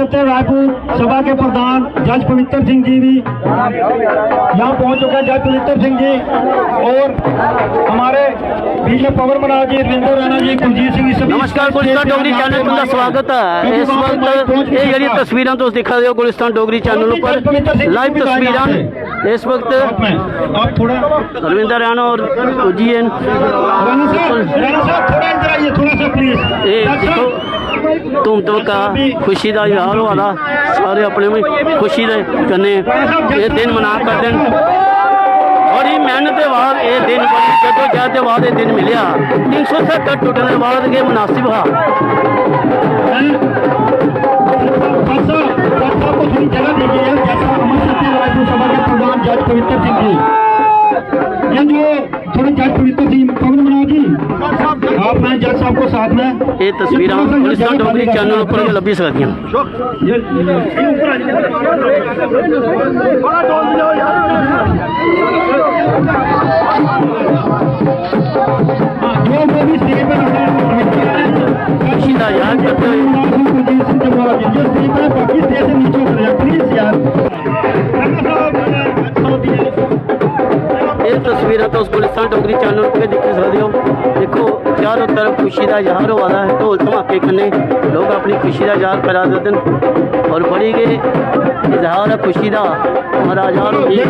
सत्य रायपुर सभा के प्रधान जज पवित्र सिंह जी भी यहाँ पहुँच चुके हैं। जज पवित्र सिंह जी और हमारे बीच में पवन महाराज जी, रविंदर राणा जी, कुलजीत सिंह जी। नमस्कार, गुलिस्तान डोगरी चैनल का स्वागत है। इस वक्त ये जड़ी तस्वीर तुम दिखा रहे हो गुलिस्तान डोगरी चैनल पर लाइव तस्वीर इस वक्त आप थोड़ा रविंदर राणा और कुलजीत धूम धमका खुशी का इजहार हुआ था। सारे अपने में खुशी दे कन्ने ये दिन मना करते हैं। बड़ी मेहनत के बाद ये दिन जदोजहद के बाद ये दिन मिलिया। 370 टूटने के बाद ये मुनासिब था। जगह दीजिए जैसा अमर सत्य रायपुर सभा के प्रधान जज पवित्र सिंह जी, ये जो थोड़े जज पवित्र सिंह पवन महाराज जी, आप मैं जज साहब को साथ में ये तस्वीर गुलिस्तान डोगरी चैनल पर लभी सकती हैं। खुशी का याद करते ये तस्वीर तो उस गुलिस्तान डोगरी चैनल पर दिख सकते हो। देखो चारों तरफ खुशी का इजहार हो रहा है। ढोल धमाके कन्ने लोग अपनी खुशी का इजहार करा देते हैं और बड़ी गए इजहार है खुशी का। महाराजा होगी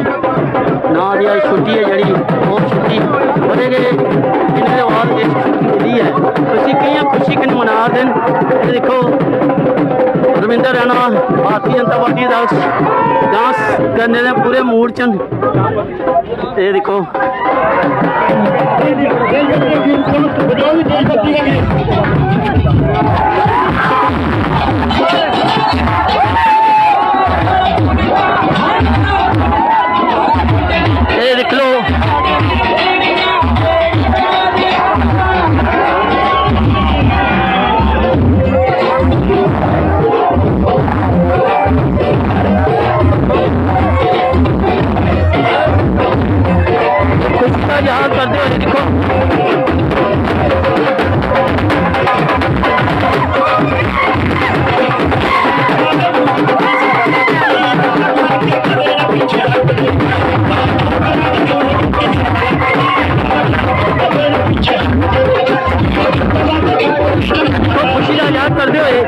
ना दिया छुट्टी है जड़ी वो छुट्टी बड़े गए जिन्हें बाद छुट्टी मिली है। खुशी कई खुशी कन मना दिन। देखो रविंदर राणा भारतीय जनता पार्टी डांस करने ने पूरे मूड चंद। ये देखो ये देख लो खुशी याद करते हुए देखो खुशी का याद करते हुए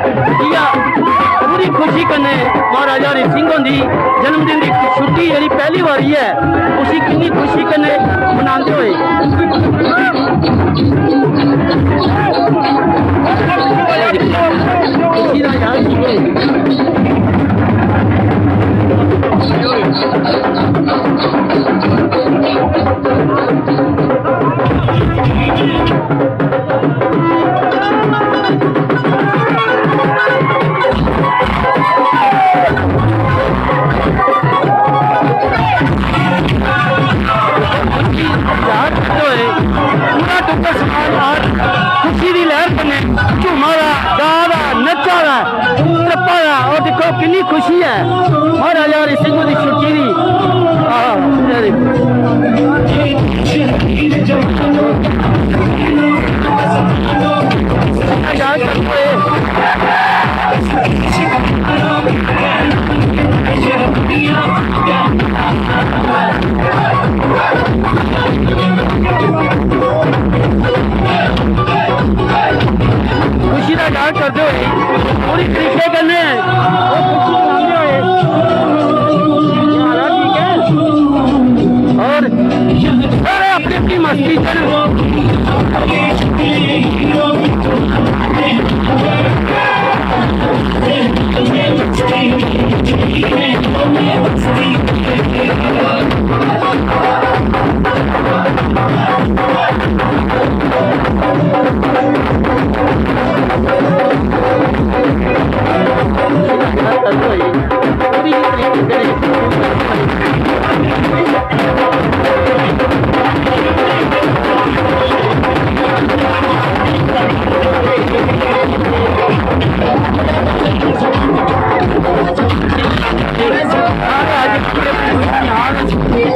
पूरी खुशी कन्ने महाराजा हरि सिंह होंदी जन्मदिन की छुट्टी जी पहली बारी है उसी कितनी खुशी कन्ने मनाते हुए खुशी का याद खुशी की लहर बने झूमा गा नचा टप्पा और देखो कितनी खुशी है महाराजा हरि सिंह की छुट्टी की। खुशी का याद करते हुए पूरी तरीके करने और सारे अपनी अपनी मस्ती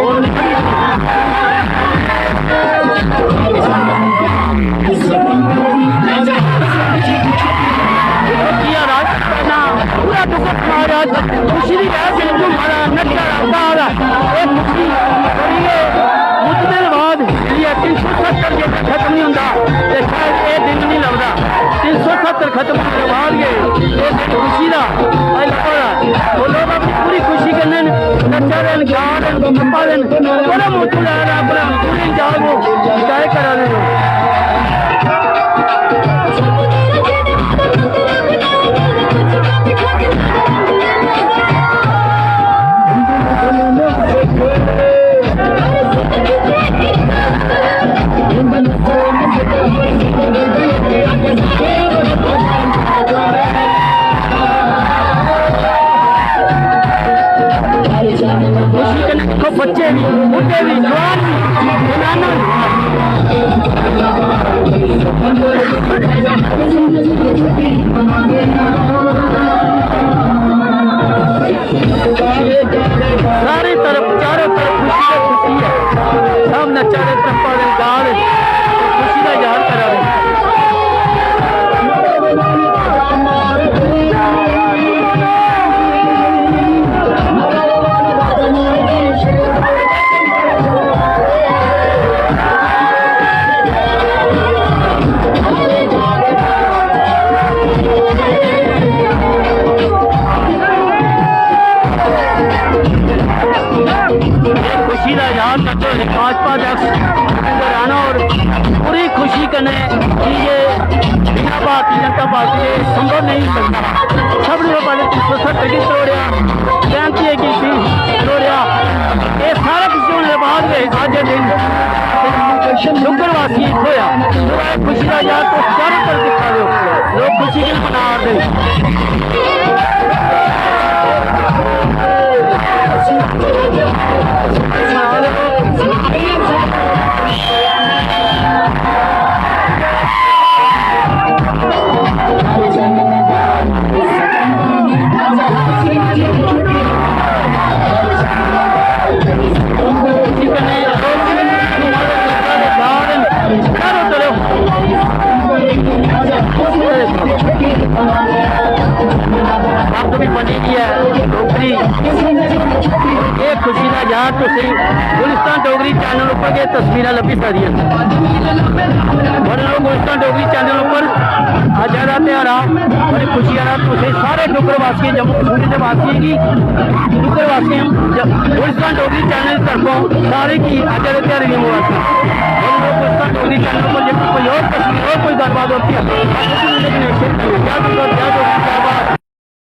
और आज खुशी की लहर से झूमना नचा गाना ये खुशी बड़ी है मुद्दे बाद ये 370 जो खत्म नहीं होता ये शायद ये दिन नहीं लगता 370 खत्म होने के बाद ये दिन खुशी का आज लगता वो लोग अपनी पूरी खुशी करने नचा रहे गा रहे टप्पा रहे बड़ा मुद्दे ला रहे अपना पूरी जाग वो हिदायत करा रहे खुशी करने को बच्चे भी बुढ़े भी जवान भी जनाना सारी तरफ चारों तरफ खुशी है सब नचा रहे टप्पा रहे गा रहे खुशी का इजहार करा रहे खुशी का इजहार करते हुए भाजपा अध्यक्ष राणा और पूरी खुशी करने कि ये बिना भारतीय जनता पार्टी के संभव नहीं सकता सब ने पहले 370 की तोड़िया 35 की तोड़िया ये सारा कुछ होने के बाद में आज दिन शुक्रवासी होया खुशी का इजहार तो चारों तरफ दिखा दो लोग खुशी के मना रहे आपको भी बनी है डोगरी ये खुशी का इजहार तो सही गुलिस्तान डोगरी चैनल पर ये तस्वीर लभी सारिया बड़े लोग गुलिस्तान डोगरी चैनल पर आजादा त्यौहार बड़ी खुशी आ तो सही सारे डुगर वासी जम्मू कश्मीर के वासी की डुगर वासी गुलिस्तान डोगरी चैनल तरफों सारे की आजादा त्यौहार की मुबारक बड़े लोग गुलिस्तान डोगरी चैनल पर जब कोई और तस्वीर और कोई गलबात होती है